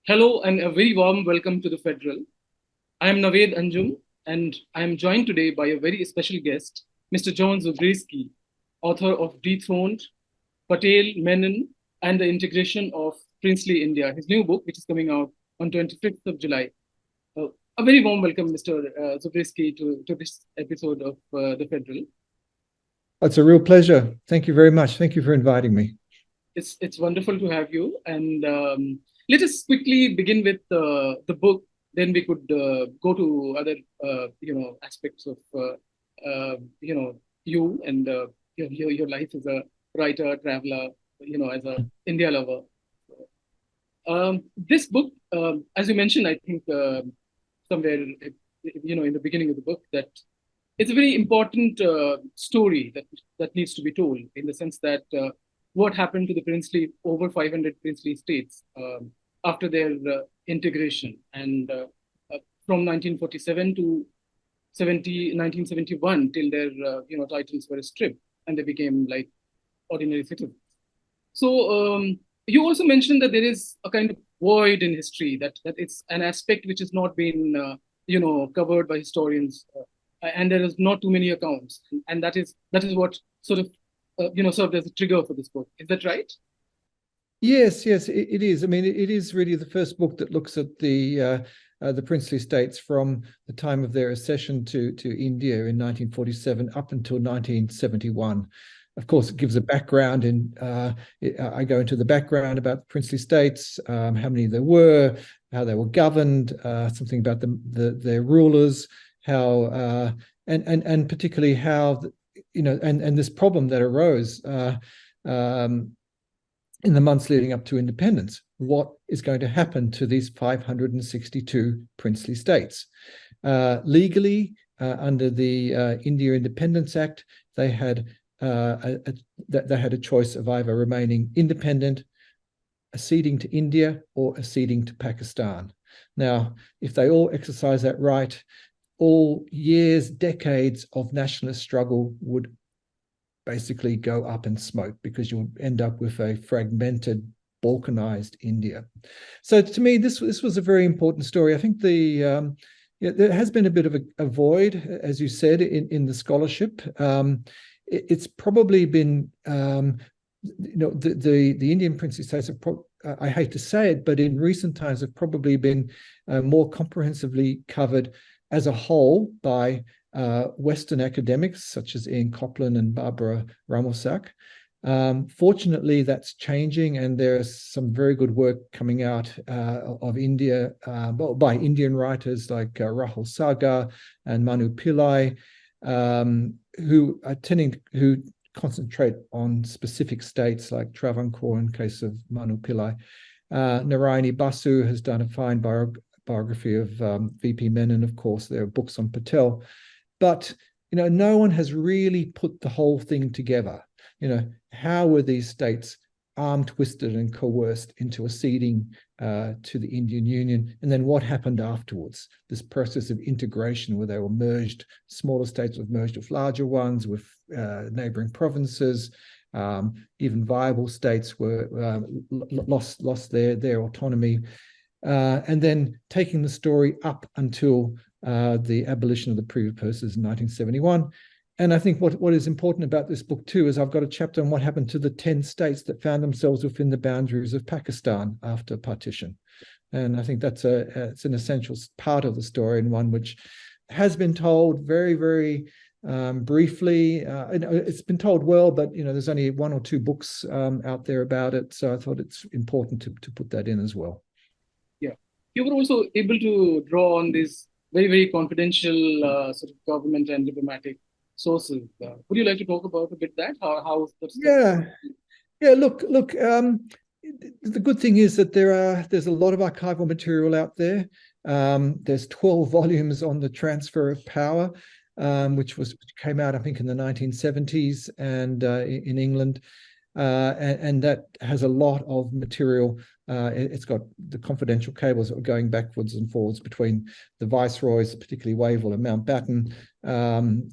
Hello and a very warm welcome to the Federal. I am Naved Anjum and I am joined today by a very special guest, Mr. John Zubrzycki, author of Dethrone, Patel, Menon, and the Integration of Princely India, his new book, which is coming out on 25th of July. Uh, a very warm welcome, Mr. Zubrzycki, to this episode of the Federal. It's a real pleasure. Thank you very much. Thank you for inviting me. It's wonderful to have you. And let us quickly begin with the book. Then we could go to other aspects of you and your life as a writer, traveler, as a India lover. This book, as you mentioned, I think somewhere in the beginning of the book, that it's a very important story that needs to be told, in the sense that what happened to the princely, over 500 princely states after their integration, and from 1947 to 1971, till their titles were stripped and they became like ordinary citizens. So you also mentioned that there is a kind of void in history, that it's an aspect which has not been covered by historians, and there is not too many accounts, and that is what sort of served as a trigger for this book. Is that right? Yes, it is. I mean, it is really the first book that looks at the princely states from the time of their accession to India in 1947 up until 1971. Of course, it gives a background, and I go into the background about the princely states, how many there were, how they were governed, something about their rulers, how and particularly how and this problem that arose in the months leading up to independence. What is going to happen to these 562 princely states? Legally, under the India Independence Act, they had a choice of either remaining independent, acceding to India, or acceding to Pakistan. Now, if they all exercise that right, all years, decades of nationalist struggle would basically go up in smoke, because you'll end up with a fragmented, balkanized India. So to me, this was a very important story. I think there has been a bit of a void, as you said, in the scholarship. It's probably been, the Indian princely states have I hate to say it, but in recent times have probably been more comprehensively covered as a whole by Western academics such as Ian Copland and Barbara Ramosak. Fortunately, that's changing, and there's some very good work coming out of India by Indian writers like Rahul Sagar and Manu Pillai, who concentrate on specific states like Travancore in case of Manu Pillai. Narayani Basu has done a fine biography of VP Menon. Of course, there are books on Patel, but no one has really put the whole thing together. How were these states arm twisted and coerced into acceding to the Indian Union, and then what happened afterwards? This process of integration, where they were merged, smaller states were merged with larger ones, with neighboring provinces. Even viable states were lost their autonomy. And then taking the story up until the abolition of the privy purses in 1971. And I think what is important about this book too is I've got a chapter on what happened to the 10 states that found themselves within the boundaries of Pakistan after partition. And I think it's an essential part of the story, and one which has been told very, very briefly. It's been told well, but there's only one or two books out there about it. So I thought it's important to put that in as well. Yeah. You were also able to draw on these very, very confidential sort of government and diplomatic sources. Would you like to talk about a bit that? How yeah. Look. The good thing is that there's a lot of archival material out there. There's 12 volumes on the transfer of power, which came out, I think, in the 1970s and in England. And that has a lot of material. It's got the confidential cables that were going backwards and forwards between the viceroys, particularly Wavell and Mountbatten, and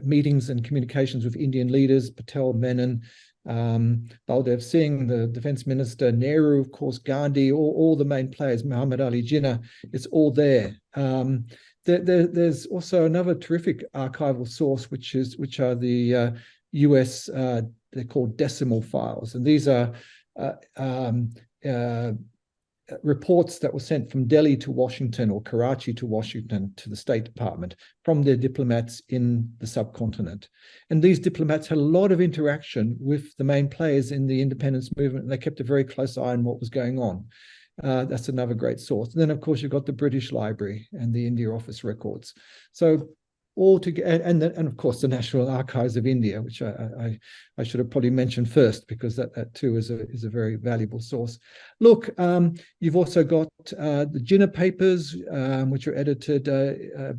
meetings and communications with Indian leaders, Patel, Menon, Baldev Singh, the defense minister, Nehru, of course, Gandhi, all the main players, Muhammad Ali Jinnah, it's all there. There's also another terrific archival source, which are the US, they're called decimal files. And these are reports that were sent from Delhi to Washington or Karachi to Washington to the State Department from their diplomats in the subcontinent. And these diplomats had a lot of interaction with the main players in the independence movement, and they kept a very close eye on what was going on. That's another great source. And then, of course, you've got the British Library and the India Office records. So all together, and of course the National Archives of India, which I should have probably mentioned first, because that too is a very valuable source. Look, you've also got the Jinnah papers, which are edited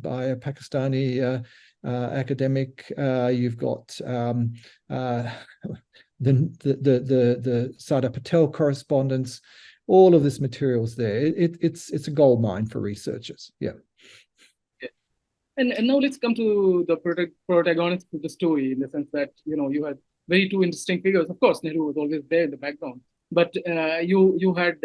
by a Pakistani academic. You've got the Sardar Patel correspondence. All of this material's there. It's a gold mine for researchers. Yeah. And now let's come to the protagonist of the story, in the sense that, you had very two interesting figures. Of course, Nehru was always there in the background, but you had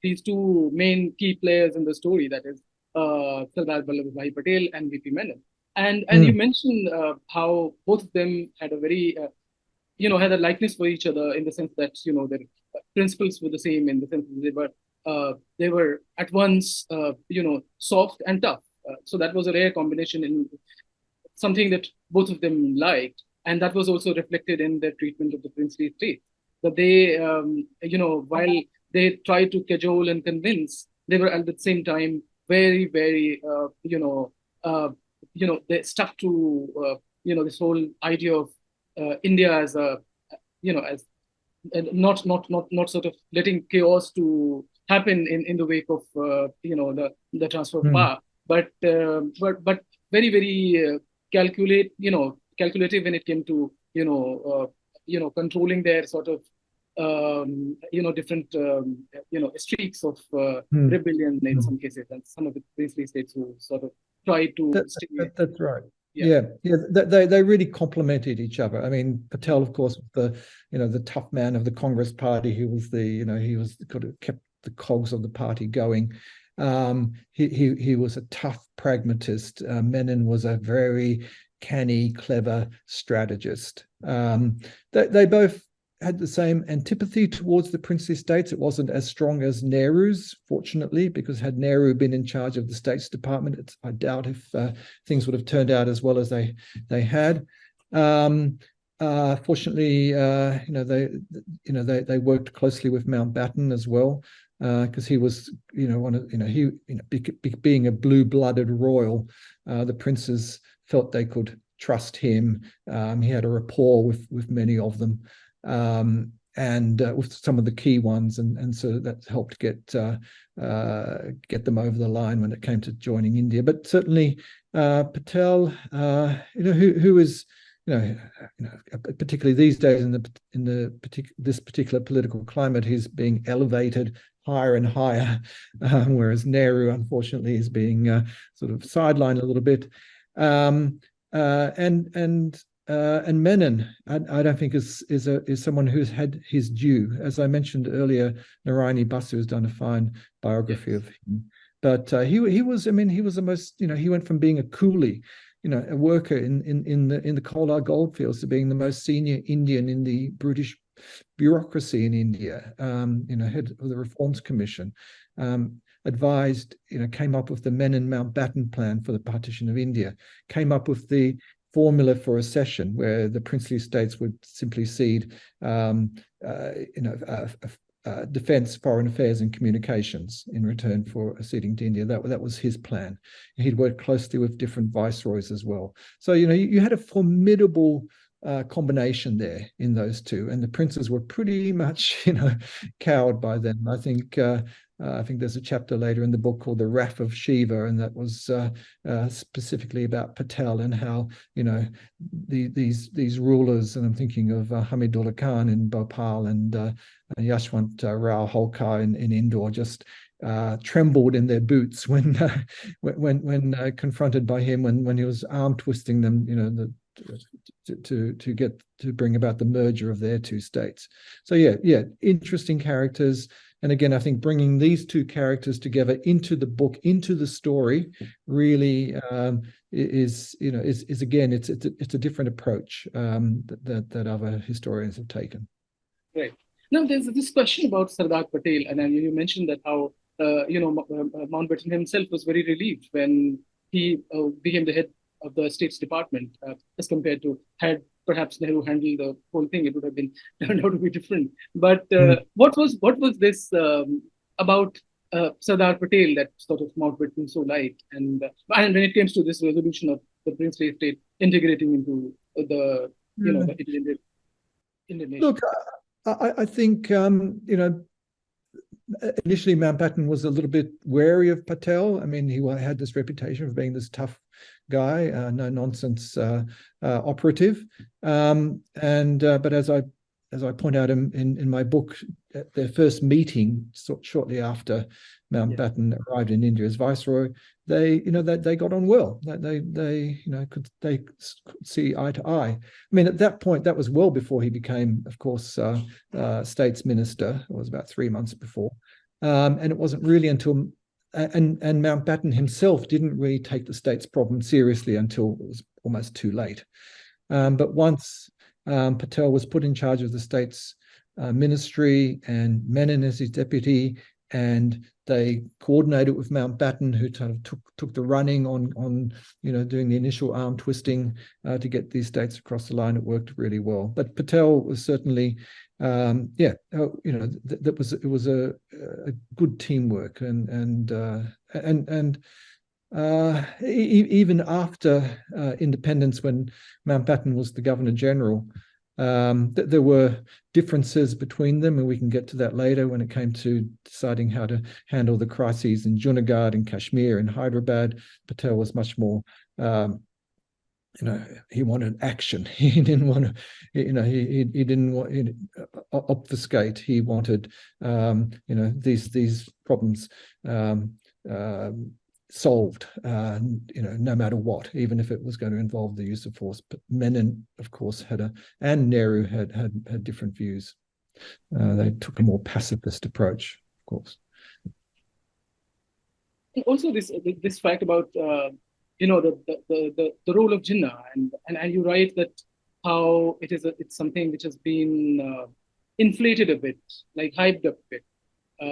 these two main key players in the story, that is Sardar Vallabhbhai Patel and VP Menon. And you mentioned how both of them had a very, had a likeness for each other, in the sense that, their principles were the same, in the sense that they were at once, soft and tough. So that was a rare combination, in something that both of them liked. And that was also reflected in their treatment of the princely estate. That they, while they tried to cajole and convince, they were at the same time very, very, they stuck to, this whole idea of India as a, as not sort of letting chaos to happen in the wake of, the transfer of power. But very, very calculative when it came to controlling their sort of different streaks of rebellion in some cases, and some of the princely states who sort of tried to that's right. Yeah. They really complemented each other. I mean, Patel, of course, the tough man of the Congress Party, he was he was could have kept the cogs of the party going. He was a tough pragmatist. Menon was a very canny, clever strategist. They both had the same antipathy towards the princely states. It wasn't as strong as Nehru's, fortunately, because had Nehru been in charge of the States Department, I doubt if things would have turned out as well as they had. Fortunately, they worked closely with Mountbatten as well. Because he was, being a blue-blooded royal, the princes felt they could trust him. He had a rapport with many of them, and with some of the key ones, and so that helped get them over the line when it came to joining India. But certainly, Patel, who is, particularly these days in this particular political climate, he's being elevated higher and higher, whereas Nehru, unfortunately, is being sort of sidelined a little bit. And Menon, I don't think is someone who's had his due. As I mentioned earlier, Narayani Basu has done a fine biography of him. But he was the most, he went from being a coolie, a worker in the Kolar goldfields, to being the most senior Indian in the British bureaucracy in India, head of the Reforms Commission, advised, came up with the Menon-Mountbatten plan for the Partition of India, came up with the formula for accession, where the princely states would simply cede, defense, foreign affairs, and communications in return for acceding to India. That was his plan. He'd worked closely with different viceroys as well. So, you had a formidable combination there in those two, and the princes were pretty much, cowed by them. I think there's a chapter later in the book called "The Wrath of Shiva," and that was specifically about Patel and how these rulers, and I'm thinking of Hamidullah Khan in Bhopal and Yashwant Rao Holkar in Indore, just trembled in their boots when confronted by him when he was arm twisting them, to bring about the merger of their two states. So yeah, interesting characters. And again, I think bringing these two characters together into the book, into the story, really is again, it's a different approach that other historians have taken. Right. Now, there's this question about Sardar Patel, and you mentioned that how Mountbatten himself was very relieved when he became the head of the State's Department, as compared to had perhaps Nehru handled the whole thing, it would have been turned out to be different. But what was this about Sardar Patel that sort of Mountbatten so liked, and when it comes to this resolution of the princely estate integrating into the the Indian nation? Look, I think initially Mountbatten was a little bit wary of Patel. I mean, he had this reputation of being this tough guy, no nonsense operative. But as I point out in my book, at their first meeting shortly after Mountbatten arrived in India as viceroy, they got on well. They could see eye to eye. I mean, at that point, that was well before he became, of course, States Minister. It was about 3 months before, and it wasn't really until and Mountbatten himself didn't really take the state's problem seriously until it was almost too late. But once Patel was put in charge of the state's ministry and Menon as his deputy, and they coordinated with Mountbatten, who kind of took the running on doing the initial arm twisting to get these states across the line. It worked really well. But Patel was certainly, it was a good teamwork, and even after independence, when Mountbatten was the Governor General, there were differences between them, and we can get to that later when it came to deciding how to handle the crises in Junagadh and Kashmir and Hyderabad. Patel was much more, he wanted action. He didn't want to, he didn't want to obfuscate. He wanted, these problems solved, no matter what, even if it was going to involve the use of force. But Menon, of course, and Nehru had different views. They took a more pacifist approach, of course. Also, this fact about the role of Jinnah, and you write that how it's something which has been inflated a bit, like hyped up a bit.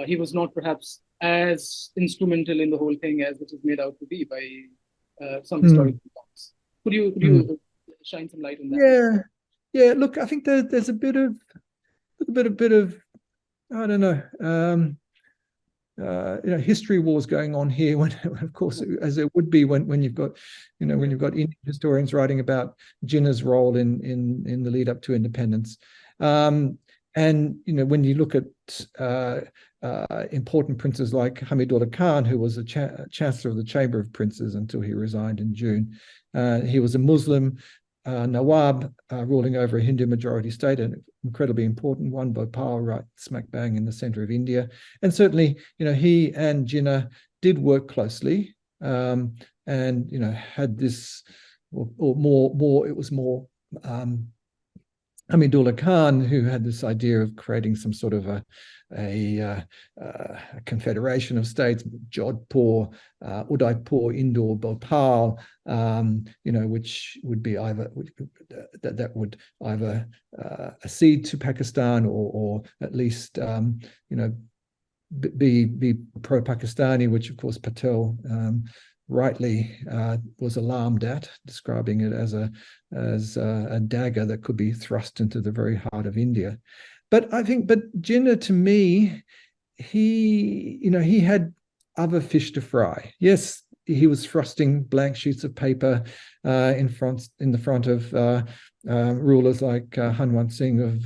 He was not perhaps as instrumental in the whole thing as it is made out to be by some historical accounts. Could you shine some light on that? Yeah. Look, I think there's a bit of I don't know. History wars going on here. When, of course, as it would be when you've got Indian historians writing about Jinnah's role in the lead up to independence. And when you look at important princes like Hamidullah Khan, who was a chancellor of the Chamber of Princes until he resigned in June, he was a Muslim Nawab ruling over a Hindu majority state, an incredibly important one, Bhopal, right smack bang in the center of India. And certainly, he and Jinnah did work closely, and had this, or more. It was more Hamidullah Khan, who had this idea of creating some sort of a confederation of states, Jodhpur, Udaipur, Indore, Bhopal, which would be that would either accede to Pakistan or at least be pro-Pakistani, which of course Patel rightly was alarmed at, describing it as a dagger that could be thrust into the very heart of India. But Jinnah, to me, he had other fish to fry. Yes, he was thrusting blank sheets of paper in the front of rulers like Hanwant Singh of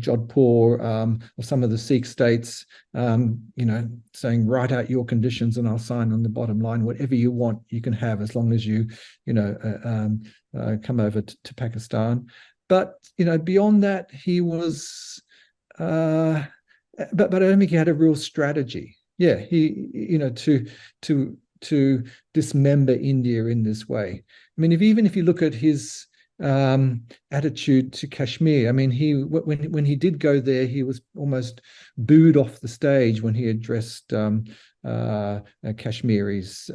Jodhpur, of some of the Sikh states, saying, write out your conditions and I'll sign on the bottom line. Whatever you want, you can have, as long as you, come over to Pakistan. But, beyond that, he was, but I don't think he had a real strategy. Yeah, he, to to dismember India in this way. I mean, even if you look at his attitude to Kashmir, I mean, when he did go there, he was almost booed off the stage when he addressed Kashmiris,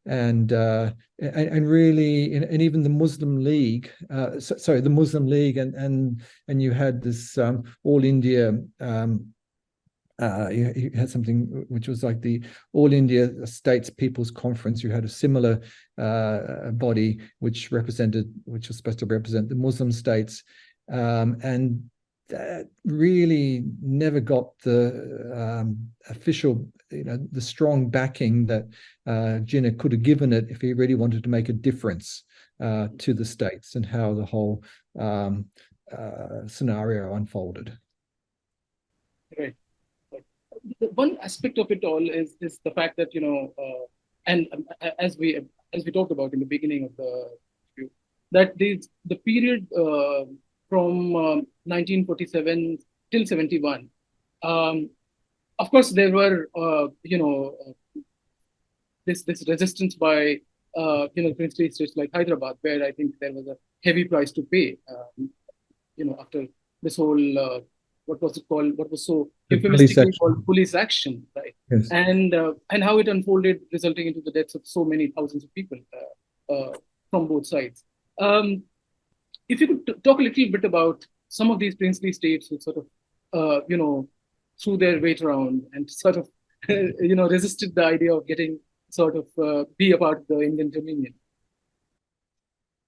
and really, and even the Muslim League, the Muslim League, and you had this All India. You had something which was like the All India States People's Conference. You had a similar body which was supposed to represent the Muslim states, and that really never got the official, the strong backing that Jinnah could have given it if he really wanted to make a difference to the states and how the whole scenario unfolded. Right. One aspect of it all is the fact that, and as we talked about in the beginning of the review, that the period from 1947 till 71, of course there were this resistance by princely states like Hyderabad, where I think there was a heavy price to pay, after this whole what was it called? What was so euphemistically called police action, right? Yes. And how it unfolded, resulting into the deaths of so many thousands of people from both sides. If you could talk a little bit about some of these princely states who sort of, threw their weight around and sort of, resisted the idea of getting sort of be a part of the Indian Dominion.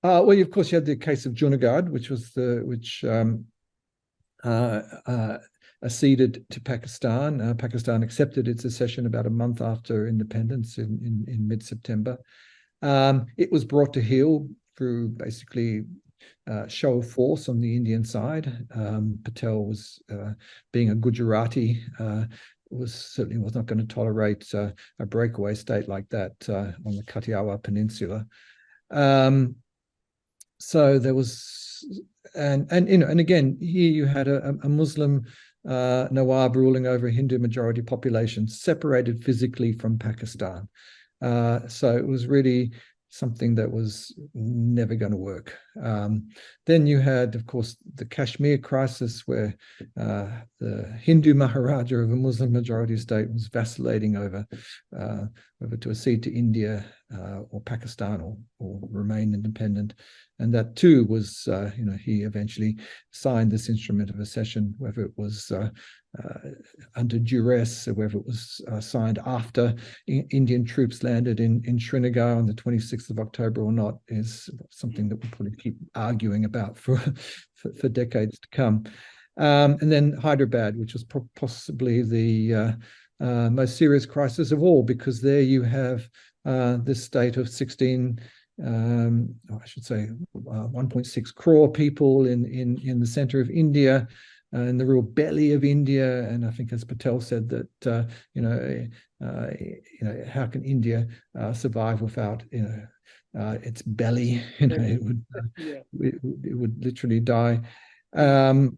Well, of course, you had the case of Junagadh, which acceded to Pakistan. Pakistan accepted its accession about a month after independence in mid-September. It was brought to heel through basically show of force on the Indian side. Patel was, being a Gujarati, certainly was not going to tolerate a breakaway state like that on the Kathiawar Peninsula. So there was, and again, here you had a Muslim Nawab ruling over a Hindu majority population, separated physically from Pakistan. So it was really something that was never going to work. Then you had, of course, the Kashmir crisis, where the Hindu Maharaja of a Muslim majority state was vacillating over whether to accede to India or Pakistan or remain independent. And that too was, he eventually signed this instrument of accession, whether it was under duress or whether it was signed after Indian troops landed in Srinagar on the 26th of October or not, is something that we'll probably keep arguing about for decades to come. And then Hyderabad, which was possibly the most serious crisis of all, because there you have this state of 1.6 crore people in the center of India, in the real belly of India. And I think, as Patel said, that how can India survive without its belly? It would literally die. And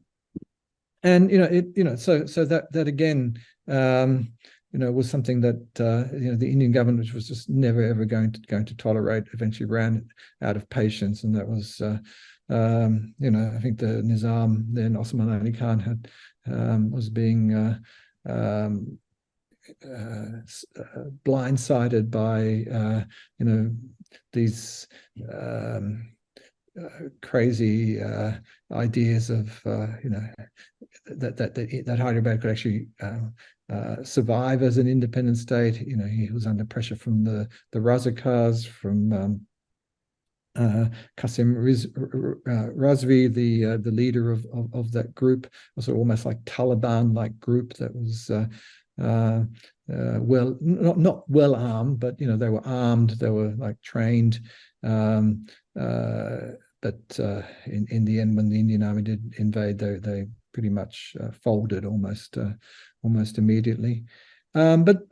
so that again, was something that the Indian government was just never ever going to tolerate. Eventually ran out of patience, and that was I think the Nizam, then Osman Ali Khan, was being blindsided by these crazy ideas of that Hyderabad could actually survive as an independent state. He was under pressure from the Razakars, from Qasim Rizvi, the leader of that group, also almost like Taliban-like group that was well, not well armed, but they were armed, they were like trained. But in the end, when the Indian army did invade, they pretty much folded almost immediately. But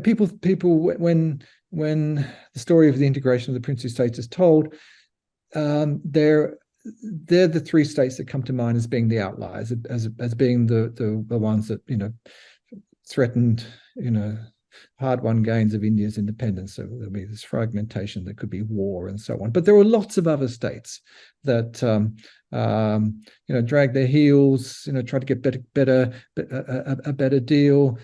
people when the story of the integration of the princely states is told, they're the three states that come to mind as being the outliers, as being the ones that threatened hard-won gains of India's independence. So there'll be this fragmentation, there could be war and so on. But there were lots of other states that dragged their heels, tried to get a better deal.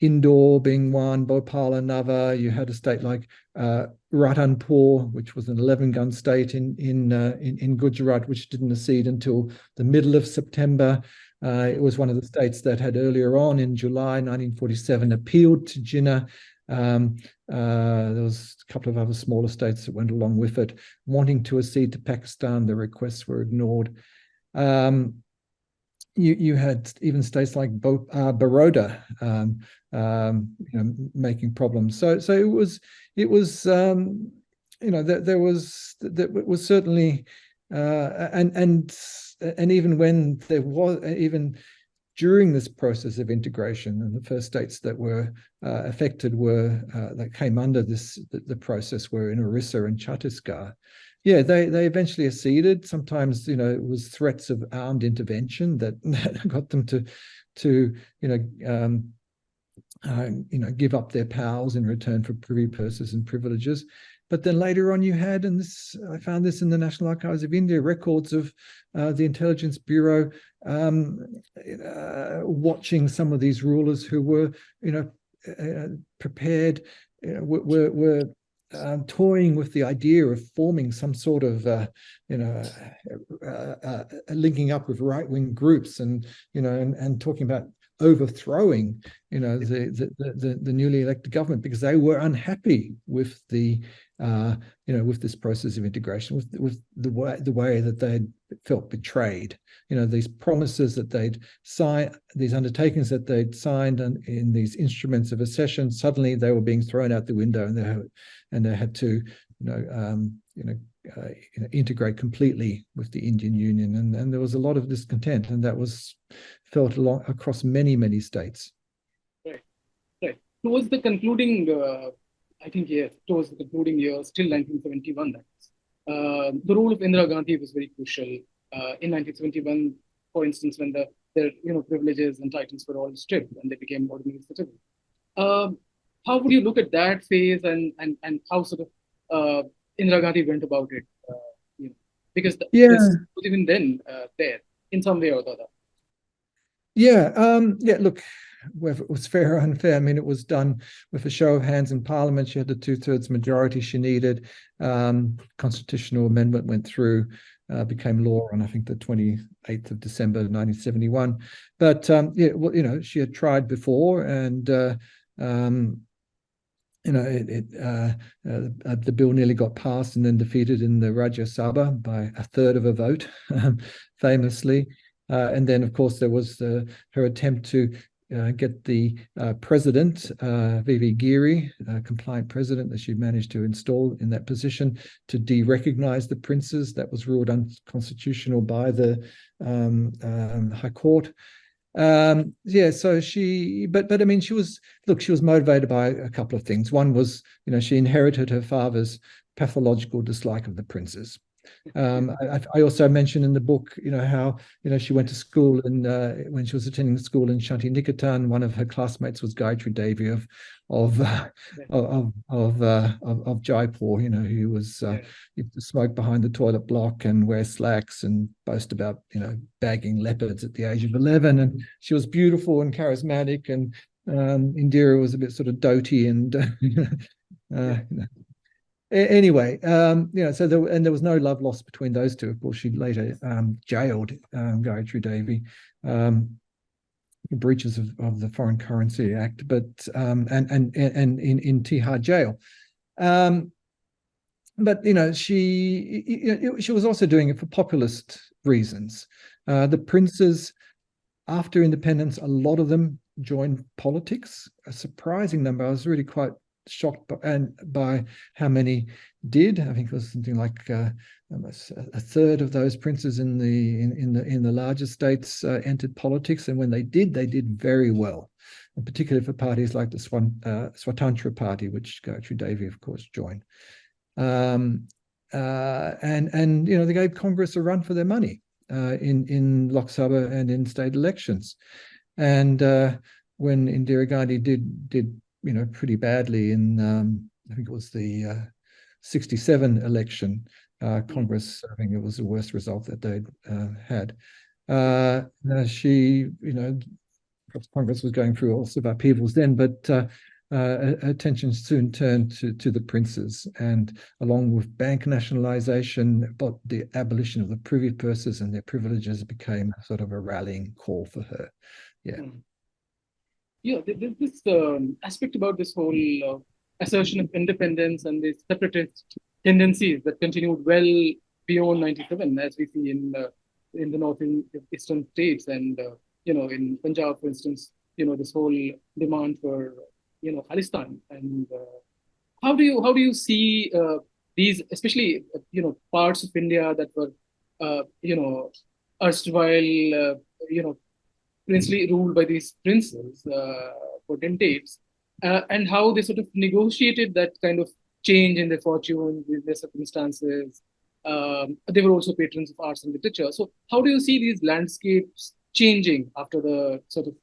Indore being one, Bhopal another. You had a state like Ratanpur, which was an 11-gun state in Gujarat, which didn't accede until the middle of September. It was one of the states that had earlier on in July 1947 appealed to Jinnah. There was a couple of other smaller states that went along with it, wanting to accede to Pakistan. The requests were ignored. You had even states like Baroda, making problems. So it was there was certainly and even when there was, even during this process of integration, and the first states that were affected were that came under the process were in Orissa and Chhattisgarh. Yeah, they eventually acceded. Sometimes, it was threats of armed intervention that got them to give up their powers in return for privy purses and privileges. But then later on you had, and I found this in the National Archives of India, records of the Intelligence Bureau watching some of these rulers who were, prepared, were toying with the idea of forming some sort of, linking up with right-wing groups and talking about overthrowing, the newly elected government because they were unhappy with with this process of integration, with the way that they'd felt betrayed. These promises that they'd signed, these undertakings that they'd signed in these instruments of accession, suddenly they were being thrown out the window, and they had to, integrate completely with the Indian Union, and there was a lot of discontent, and that was felt across many states. Right. Towards the concluding, towards the concluding years, till 1971, the role of Indira Gandhi was very crucial. In 1971, for instance, when their privileges and titles were all stripped and they became ordinary citizens. How would you look at that phase and how sort of Indira Gandhi went about it? Because this was even then there in some way or the other. Look, whether it was fair or unfair, I mean, it was done with a show of hands in Parliament. She had the 2/3 majority she needed. Constitutional amendment went through, became law on, I think, the 28th of December 1971. But she had tried before, and the bill nearly got passed and then defeated in the Rajya Sabha by 1/3 of a vote, famously. And then, of course, there was her attempt to get the president, V.V. Giri, compliant president that she managed to install in that position, to de-recognize the princes. That was ruled unconstitutional by the High Court. So but I mean, she was motivated by a couple of things. One was, she inherited her father's pathological dislike of the princes. I also mentioned in the book, how, she went to school, and when she was attending school in Shantiniketan, one of her classmates was Gayatri Devi of Jaipur, who was smoke behind the toilet block and wear slacks and boast about, bagging leopards at the age of 11. And she was beautiful and charismatic, and Indira was a bit sort of doty and Anyway, so there was no love lost between those two. Of course, she later jailed Gayatri Devi, breaches of the Foreign Currency Act, but and in Tihar jail. But she was also doing it for populist reasons. The princes, after independence, a lot of them joined politics. A surprising number. I was really quite shocked by how many did. I think it was something like almost 1/3 of those princes in the larger states entered politics, and when they did very well, and particularly for parties like the Swatantra Party, which Gayatri Devi, of course, joined. And they gave Congress a run for their money in Lok Sabha and in state elections. And when Indira Gandhi did pretty badly in I think it was the 67 election. Congress, I think it was the worst result that they'd had. She, Congress was going through all sorts of upheavals then, but attention soon turned to the princes, and along with bank nationalization, but the abolition of the privy purses and their privileges became sort of a rallying call for her. Yeah. Yeah, this aspect about this whole assertion of independence and the separatist tendencies that continued well beyond 97, as we see in the northeastern states, and in Punjab, for instance, this whole demand for Khalistan. And how do you see these, especially parts of India that were erstwhile princely ruled by these princes, potentates, and how they sort of negotiated that kind of change in their fortunes, in their circumstances. They were also patrons of arts and literature. So, how do you see these landscapes changing after the sort of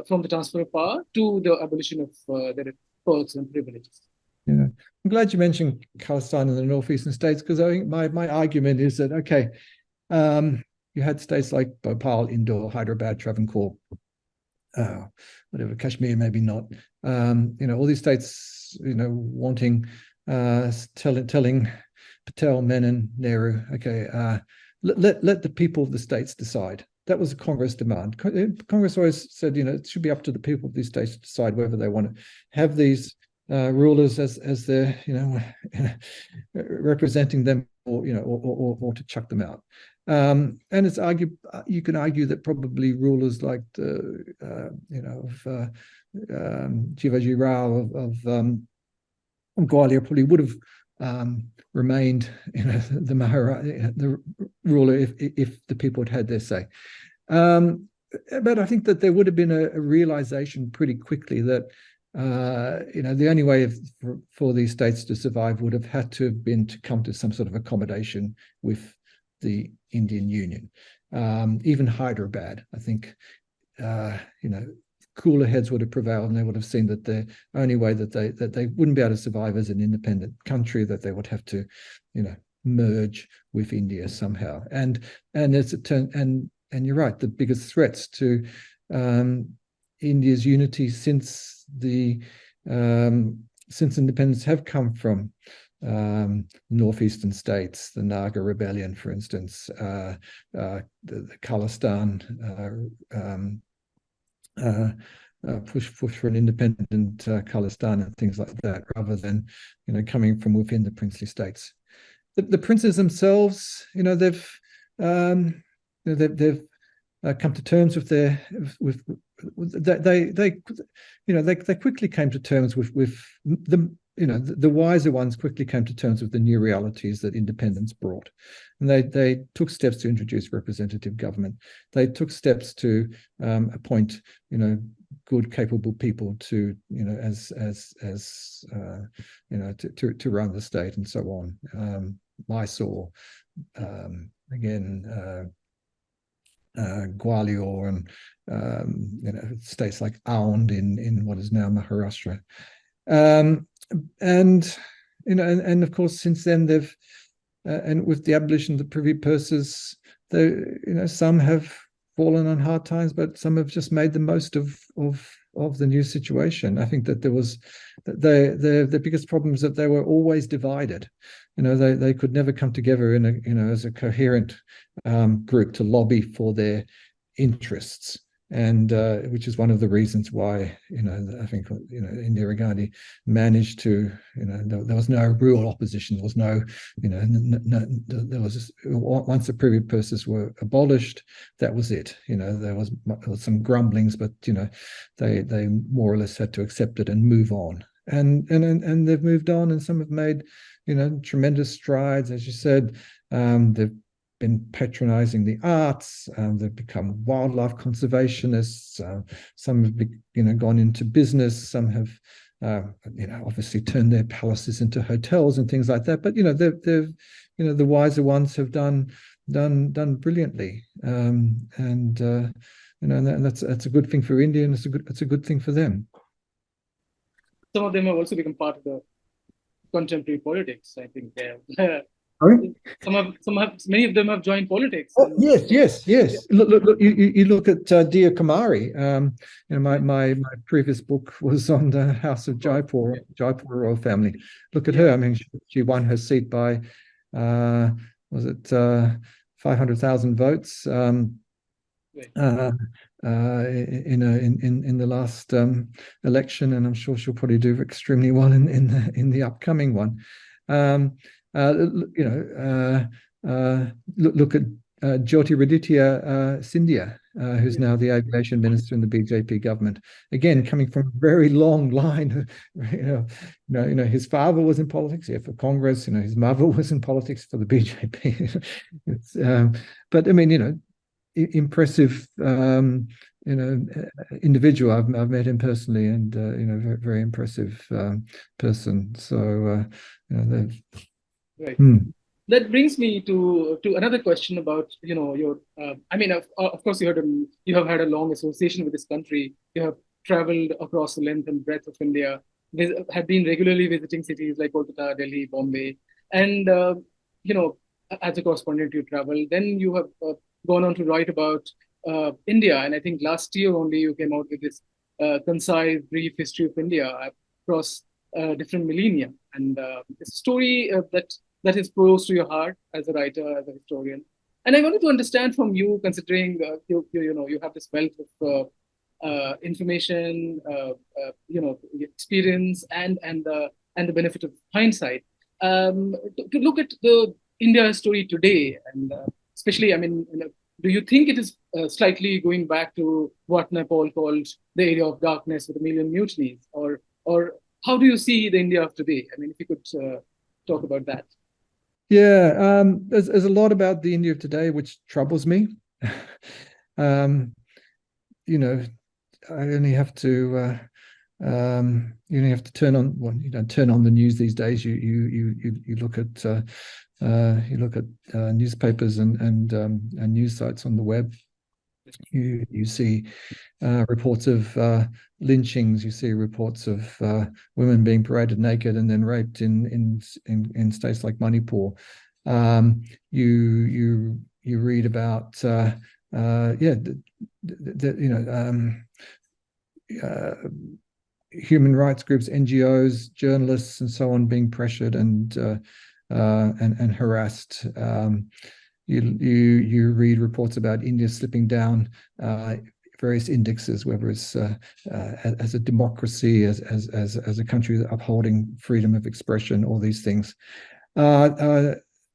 from the transfer of power to the abolition of their perks and privileges? Yeah, I'm glad you mentioned Khalistan in the northeastern states, because I think my argument is that you had states like Bhopal, Indore, Hyderabad, Travancore, whatever, Kashmir, maybe not. All these states, wanting, telling Patel, Menon, Nehru, okay, let the people of the states decide. That was a Congress demand. Congress always said, it should be up to the people of these states to decide whether they want to have these rulers as their, representing them, or to chuck them out. And you can argue that probably rulers like Jivaji Rao of Gwalior probably would have remained, the ruler if the people had their say. But I think that there would have been a realization pretty quickly that the only way for these states to survive would have had to have been to come to some sort of accommodation with the Indian Union. Even Hyderabad, I think, cooler heads would have prevailed, and they would have seen that the only way that they wouldn't be able to survive as an independent country, that they would have to, merge with India somehow. And as it turned, and you're right, the biggest threats to India's unity since independence have come from northeastern states, the Naga rebellion, for instance, the Khalistan push for an independent Khalistan and things like that, rather than coming from within the princely states. The princes themselves, they've come to terms with they quickly came to terms with the wiser ones quickly came to terms with the new realities that independence brought, and they took steps to introduce representative government. They took steps to appoint good, capable people to to run the state and so on. Mysore, again. Gwalior and states like Aund in what is now Maharashtra, and of course since then they've and with the abolition of the privy purses, some have fallen on hard times, but some have just made the most of the new situation. I think that there was the biggest problem is that they were always divided. They could never come together as a coherent group to lobby for their interests, and which is one of the reasons why I think Indira Gandhi managed to there was no real opposition. There was no there was once the privy purses were abolished, that was it. There was some grumblings, but they more or less had to accept it and move on. And they've moved on, and some have made tremendous strides, as you said. They've been patronizing the arts. They've become wildlife conservationists. Some have gone into business. Some have obviously turned their palaces into hotels and things like that. But they've the wiser ones have done brilliantly. And that's a good thing for India, and it's a good thing for them. some of them have also become part of the contemporary politics. I think they have. Sorry? Many of them have joined politics. Oh, And yes, yes, yeah, yes. Look, you look at Dia Kumari. My previous book was on the House of Jaipur, yeah, Jaipur royal family. Look at yeah, her. I mean, she won her seat by, uh, was it 500,000 votes right, in the last election, and I'm sure she'll probably do extremely well in the upcoming one. Um, you know, look at Jyotiraditya Scindia, who's yeah, now the aviation minister in the BJP government. Again, yeah, coming from a very long line, his father was in politics, yeah, for Congress. His mother was in politics for the BJP. But I mean, impressive, individual. I've met him personally, and very, very impressive person. So, right. hmm. That brings me to another question about your. I mean, of course, you have had a long association with this country. You have traveled across the length and breadth of India. Have been regularly visiting cities like Kolkata, Delhi, Bombay, and you know, as a correspondent, you travel. Then you have gone on to write about India, and I think last year only you came out with this concise, brief history of India across different millennia, and it's a story that is close to your heart as a writer, as a historian. And I wanted to understand from you, considering you have this wealth of information, experience, and the benefit of hindsight, to look at the India story today, and especially, I mean, do you think it is slightly going back to what Nepal called the area of darkness with a million mutinies, or how do you see the India of today? I mean, if you could talk about that. Yeah, there's a lot about the India of today which troubles me. um, you know, I only have to you only have to turn on, well, you don't turn on the news these days. You look at newspapers and news sites on the web. You see reports of lynchings. You see reports of women being paraded naked and then raped in states like Manipur. You read about human rights groups, NGOs, journalists, and so on being pressured and harassed. You read reports about India slipping down various indexes, whether it's as a democracy, as a country upholding freedom of expression, all these things.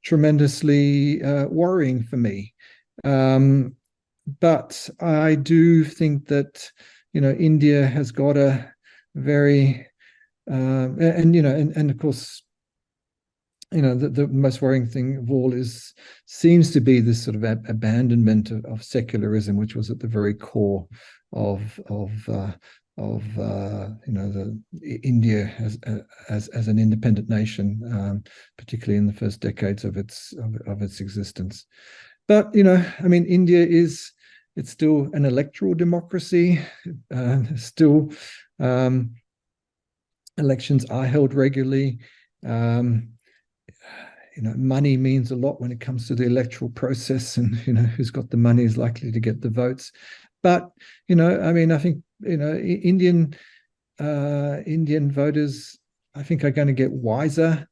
Tremendously worrying for me. But I do think that India has got a very and of course the most worrying thing of all seems to be this sort of abandonment of secularism, which was at the very core of the India as an independent nation, particularly in the first decades of its existence. But I mean, it's still an electoral democracy. Still, elections are held regularly. Money means a lot when it comes to the electoral process, and who's got the money is likely to get the votes. But I mean, I think Indian voters, I think, are going to get wiser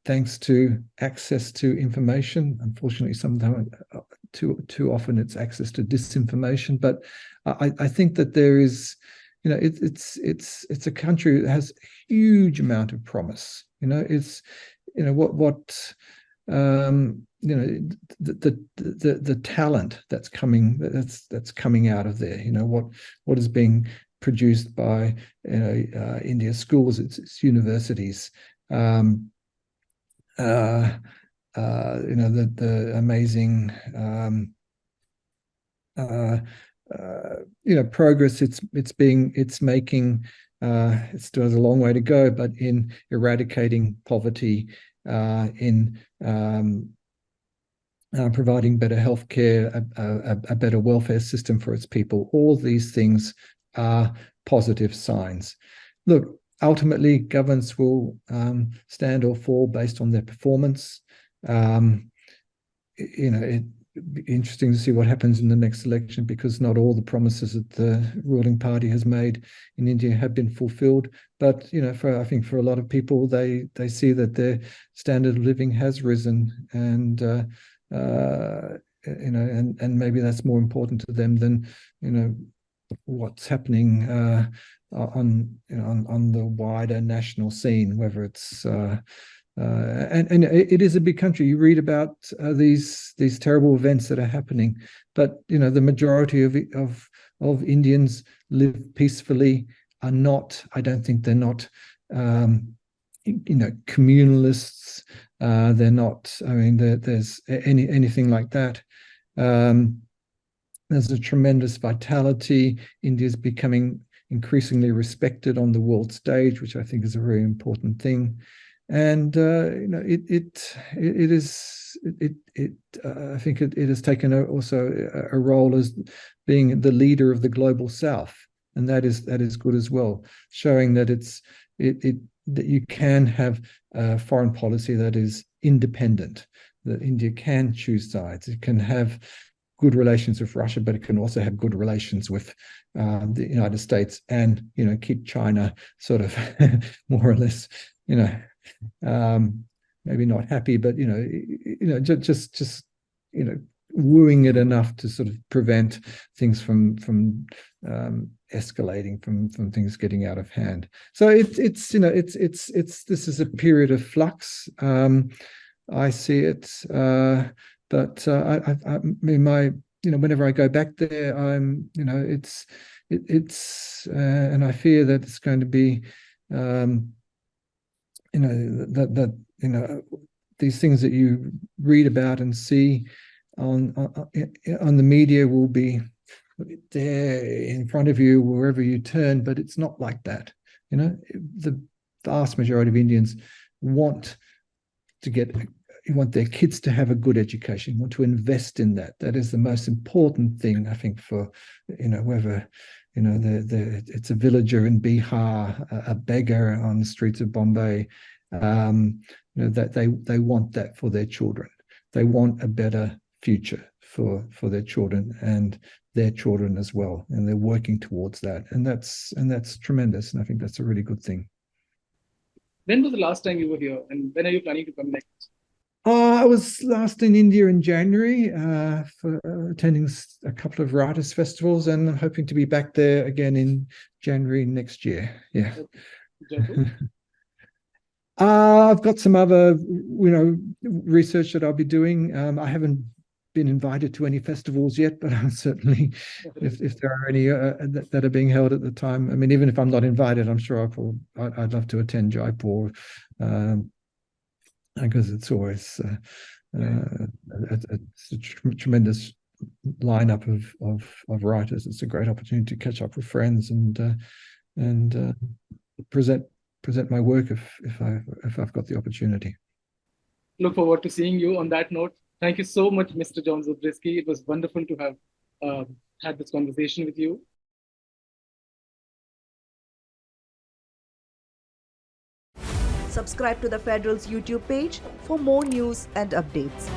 thanks to access to information. Unfortunately, sometimes too often it's access to disinformation. But I think that there is, it's a country that has a huge amount of promise. It's the talent that's coming out of there. What is being produced by India's schools, its universities. The amazing progress it's making. It still has a long way to go, but in eradicating poverty, in providing better healthcare, a better welfare system for its people. All these things are positive signs. look, ultimately, governments will stand or fall based on their performance. It'd be interesting to see what happens in the next election, because not all the promises that the ruling party has made in India have been fulfilled. But I think for a lot of people, they see that their standard of living has risen, and and maybe that's more important to them than what's happening on the wider national scene, whether it's and it is a big country. You read about these terrible events that are happening, but the majority of Indians live peacefully. Are not. I don't think they're not. Communalists. They're not. I mean, there's anything like that. There's a tremendous vitality. India's becoming increasingly respected on the world stage, which I think is a very important thing. And I think it has taken also a role as being the leader of the global South, and that is good as well, showing that that you can have a foreign policy that is independent, that India can choose sides. It can have good relations with Russia, but it can also have good relations with the United States, and keep China sort of more or less maybe not happy, but just wooing it enough to sort of prevent things from escalating, from things getting out of hand. So this is a period of flux. I see it, but I mean, whenever I go back there, and I fear that it's going to be these things that you read about and see on the media will be there in front of you wherever you turn, but it's not like that. The vast majority of Indians want their kids to have a good education, want to invest in that. That is the most important thing, I think, for whether it's a villager in Bihar, a beggar on the streets of Bombay, that they want that for their children. They want a better future for their children and their children as well, and they're working towards that, and that's tremendous, and I think that's a really good thing. When was the last time you were here, and when are you planning to come next? I was last in India in January for attending a couple of writers' festivals, and I'm hoping to be back there again in January next year. Yeah. I've got some other, research that I'll be doing. I haven't been invited to any festivals yet, but I'm certainly, if there are any that are being held at the time. I mean, even if I'm not invited, I'm sure I'd love to attend Jaipur. Because it's always a tremendous lineup of writers. It's a great opportunity to catch up with friends and present my work if I've got the opportunity. Look forward to seeing you. On that note, thank you so much, Mr. John Zubrzycki. It was wonderful to have had this conversation with you. Subscribe to the Federal's YouTube page for more news and updates.